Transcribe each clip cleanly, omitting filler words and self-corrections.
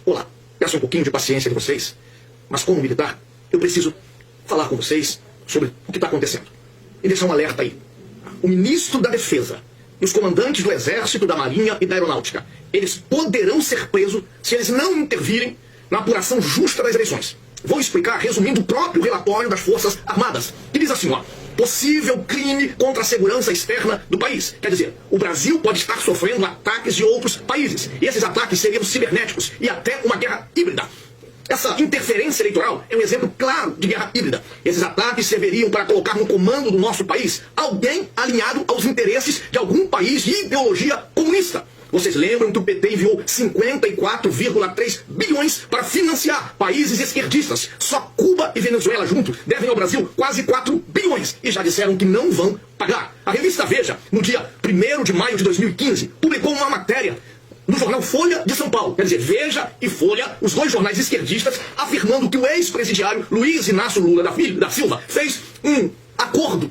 Olá, peço um pouquinho de paciência de vocês, mas como militar, eu preciso falar com vocês sobre o que está acontecendo. E deixar um alerta aí. O ministro da Defesa e os comandantes do Exército, da Marinha e da Aeronáutica, eles poderão ser presos se eles não intervirem na apuração justa das eleições. Vou explicar resumindo o próprio relatório das Forças Armadas, que diz assim, ó: possível crime contra a segurança externa do país. Quer dizer, o Brasil pode estar sofrendo ataques de outros países. E esses ataques seriam cibernéticos e até uma guerra híbrida. Essa interferência eleitoral é um exemplo claro de guerra híbrida. Esses ataques serviriam para colocar no comando do nosso país alguém alinhado aos interesses de algum país de ideologia comunista. Vocês lembram que o PT enviou 54,3 bilhões para financiar países esquerdistas? Só Cuba e Venezuela juntos devem ao Brasil quase 4 bilhões e já disseram que não vão pagar. A revista Veja, no dia 1º de maio de 2015, publicou uma matéria no jornal Folha de São Paulo. Quer dizer, Veja e Folha, os dois jornais esquerdistas, afirmando que o ex-presidiário Luiz Inácio Lula da Silva fez um acordo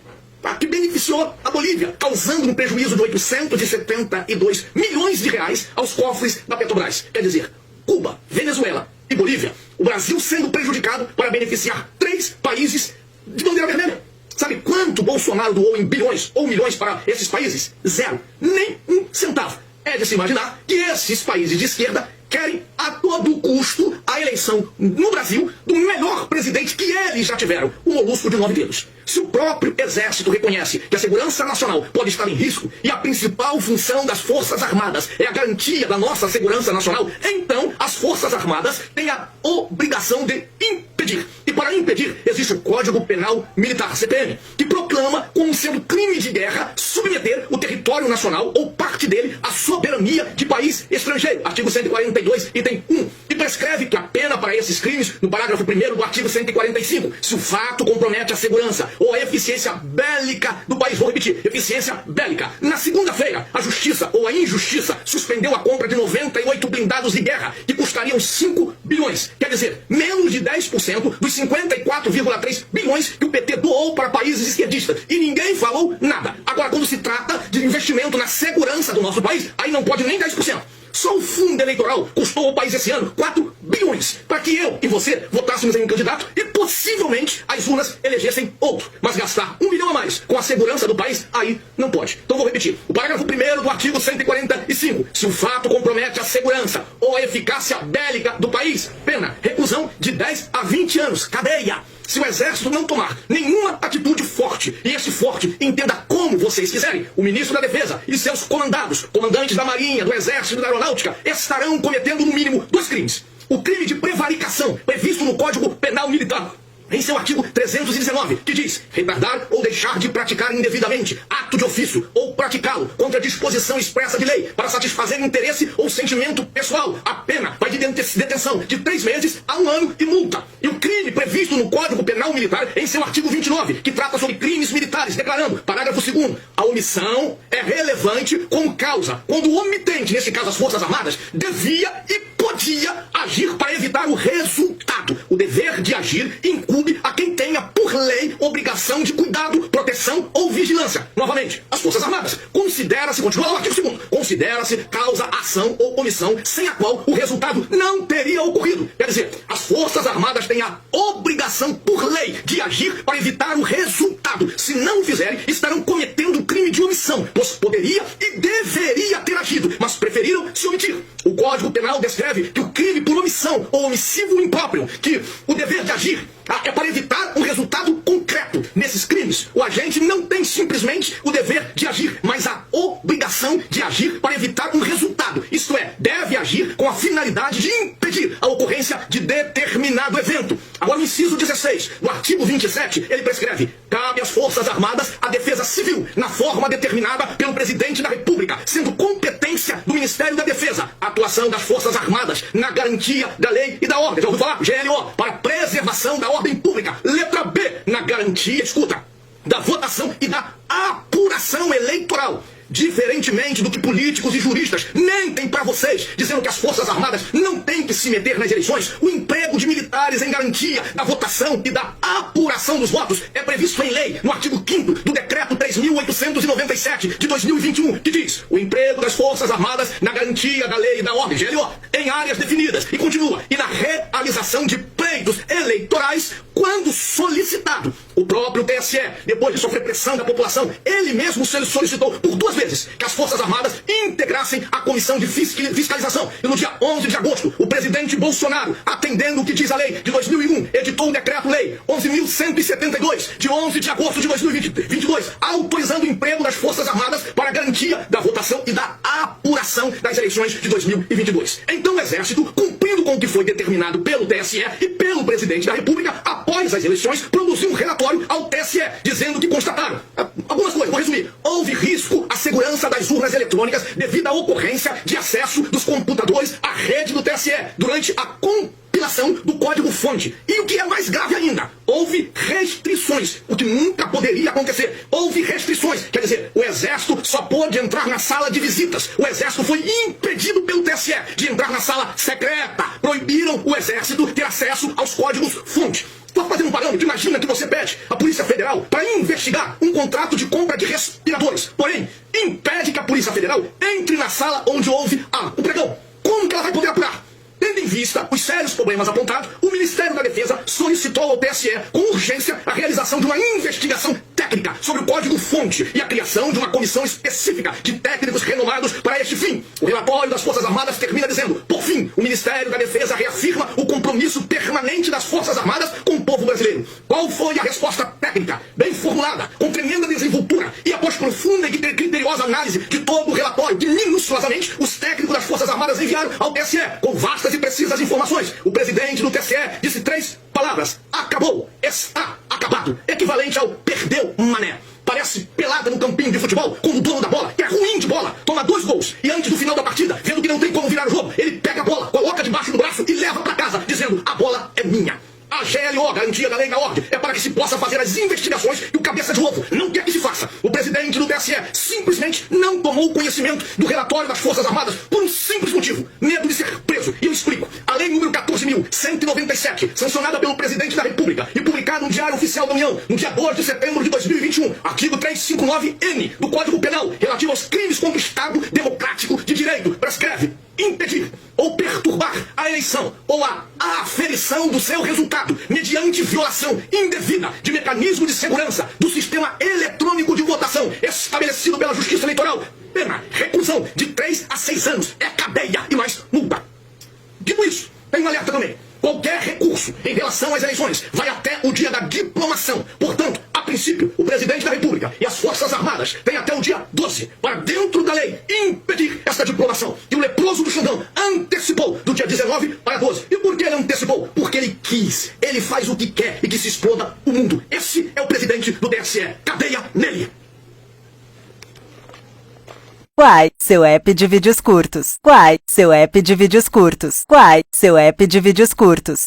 que beneficiou a Bolívia, causando um prejuízo de 872 milhões de reais aos cofres da Petrobras. Quer dizer, Cuba, Venezuela e Bolívia, o Brasil sendo prejudicado para beneficiar 3 países de bandeira vermelha. Sabe quanto Bolsonaro doou em bilhões ou milhões para esses países? 0. Nem um centavo. É de se imaginar que esses países de esquerda querem a todo custo a eleição no Brasil do melhor presidente que eles já tiveram, o molusco de 9 dedos. Se o próprio Exército reconhece que a segurança nacional pode estar em risco e a principal função das Forças Armadas é a garantia da nossa segurança nacional, então as Forças Armadas têm a obrigação de impedir. E para impedir, existe o Código Penal Militar, CPM, que proclama como sendo crime de guerra submeter o território nacional ou parte dele à soberania de país estrangeiro. Artigo 142, item 1. E prescreve que a pena para esses crimes, no parágrafo 1º do artigo 145, se o fato compromete a segurança ou a eficiência bélica do país. Vou repetir, eficiência bélica. Na segunda-feira, a Justiça ou a Injustiça suspendeu a compra de 98 blindados de guerra, que custariam 5 bilhões. Quer dizer, menos de 10% dos 54,3 bilhões que o PT doou para países esquerdistas. E ninguém falou nada. Agora, quando se trata de investimento na segurança do nosso país, aí não pode nem 10%. Só o fundo eleitoral custou ao país esse ano 4 bilhões para que eu e você votássemos em um candidato e possivelmente as urnas elegessem outro. Mas gastar 1 bilhão a mais com a segurança do país, aí não pode. Então vou repetir. O parágrafo 1º do artigo 145. Se o fato compromete a segurança ou a eficácia bélica do país, pena, reclusão de 10 a 20 anos, cadeia. Se o Exército não tomar nenhuma atitude forte, e esse forte entenda como vocês quiserem, o ministro da Defesa e seus comandados, comandantes da Marinha, do Exército e da Aeronáutica, estarão cometendo no mínimo 2 crimes. O crime de prevaricação, previsto no Código Penal Militar, em seu artigo 319, que diz: retardar ou deixar de praticar indevidamente ato de ofício ou praticá-lo contra disposição expressa de lei para satisfazer interesse ou sentimento pessoal. A pena vai de detenção de 3 meses a 1 ano e multa. E o crime previsto no Código Penal Militar em seu artigo 29, que trata sobre crimes militares, declarando, parágrafo 2º, a omissão é relevante como causa, quando o omitente, nesse caso as Forças Armadas, devia e podia agir para evitar o resultado. O dever de agir incumbe a quem tenha, por lei, obrigação de cuidado, proteção ou vigilância. Novamente, as Forças Armadas. Considera-se, continua lá o artigo 2º, considera-se causa, ação ou omissão sem a qual o resultado não teria ocorrido. Quer dizer, as Forças Armadas têm a obrigação, por lei, de agir para evitar o resultado. Se não o fizerem, estarão cometendo um crime de omissão, pois poderia e deveria ter agido, mas preferiram se omitir. O Código Penal descreve que o crime por omissão ou omissivo impróprio, que o dever de agir é para evitar um resultado concreto. Nesses crimes, o agente não tem simplesmente o dever de agir, mas a obrigação de agir para evitar um resultado. Isto é, deve agir com a finalidade de impedir a ocorrência de determinado evento. Agora, o inciso 16 do artigo 27, ele prescreve: cabe às Forças Armadas a defesa civil, na forma determinada pelo Presidente da República, sendo competência do Ministério da Defesa a atuação das Forças Armadas na garantia da lei e da ordem. Já ouviu falar? GLO, para preservação da ordem pública. Letra B, na garantia, escuta, da votação e da apuração eleitoral. Diferentemente do que políticos e juristas mentem para vocês, dizendo que as Forças Armadas não têm que se meter nas eleições, o emprego de militares em garantia da votação e da apuração dos votos é previsto em lei, no artigo 5º do Decreto 3.897 de 2021, que diz: o emprego das Forças Armadas na garantia da lei e da ordem, GLO, em áreas definidas, e continua, e na realização de pleitos eleitorais quando solicitado. O próprio TSE, depois de sofrer pressão da população, ele mesmo solicitou por 2 vezes que as Forças Armadas integrassem a comissão de fiscalização. E no dia 11 de agosto, o presidente Bolsonaro, atendendo o que diz a lei de 2001, editou o decreto-lei 11.172, de 11 de agosto de 2022, autorizando o emprego das Forças Armadas para a garantia da votação e da apuração das eleições de 2022. Então o Exército, cumprindo com o que foi determinado pelo TSE e pelo presidente da República, após as eleições, produziu um relatório ao TSE, dizendo que constataram algumas coisas, vou resumir. Houve risco à segurança das urnas eletrônicas devido à ocorrência de acesso dos computadores à rede do TSE durante a compilação do código-fonte. E o que é mais grave ainda, houve restrições, o que nunca poderia acontecer. Houve restrições, quer dizer, o Exército só pôde entrar na sala de visitas. O Exército foi impedido pelo TSE de entrar na sala secreta. Proibiram o Exército ter acesso aos códigos-fonte. Só fazer um parâmetro, imagina que você pede à Polícia Federal para investigar um contrato de compra de respiradores. Porém, impede que a Polícia Federal entre na sala onde houve o pregão. Como que ela vai poder apurar? Tendo em vista os sérios problemas apontados, o Ministério da Defesa solicitou ao TSE, com urgência, a realização de uma investigação técnica sobre o código-fonte e a criação de uma comissão específica de técnicos renomados para este fim. O relatório das Forças Armadas termina dizendo: por fim, o Ministério da Defesa reafirma o compromisso permanente das Forças Armadas com o povo brasileiro. Qual foi a resposta técnica? Bem formulada, com tremenda desenvoltura e após profunda e criteriosa análise de todo o relatório, que minuciosamente os técnicos das Forças Armadas enviaram ao TSE, com vastas e precisas informações. O presidente do TSE disse 3 palavras: acabou, está acabado, equivalente ao perdeu, mané. Parece pelada no campinho de futebol, como o dono da bola, que é ruim de bola, toma 2 gols, e antes do final da partida, vendo que não tem como virar o jogo, ele pega a bola, coloca debaixo do braço e leva para casa, dizendo: a bola é minha. A GLO, garantia da lei e da ordem, é para que se possa fazer as investigações que o cabeça de ovo não quer que se faça. O presidente do TSE simplesmente não tomou conhecimento do relatório das Forças Armadas por um simples motivo: medo de ser preso. E eu explico. A lei número 14.197, sancionada pelo presidente da República e publicada no Diário Oficial da União, no dia 2 de setembro de 2021, artigo 359-N do Código Penal, relativo aos crimes contra o Estado Democrático de Direito, prescreve impedir ou perturbar a eleição ou a aferição do seu resultado mediante violação indevida de mecanismo de segurança do sistema eletrônico de votação estabelecido pela Justiça Eleitoral. Pena, reclusão de 3 a 6 anos, é cadeia e mais multa. Dito isso, tem um alerta também. Qualquer recurso em relação às eleições vai até o dia da diplomação. Portanto, a princípio, o presidente da República e as Forças Armadas têm até o dia 12 para, dentro da lei, impedir esta diplomação. E o leproso do Xandão antecipou do dia 19 para 12. E por que ele antecipou? Porque ele quis. Ele faz o que quer e que se exploda o mundo. Esse é o presidente do TSE. Cadeia nele. Quai, seu app de vídeos curtos. Quai, seu app de vídeos curtos. Quai, seu app de vídeos curtos.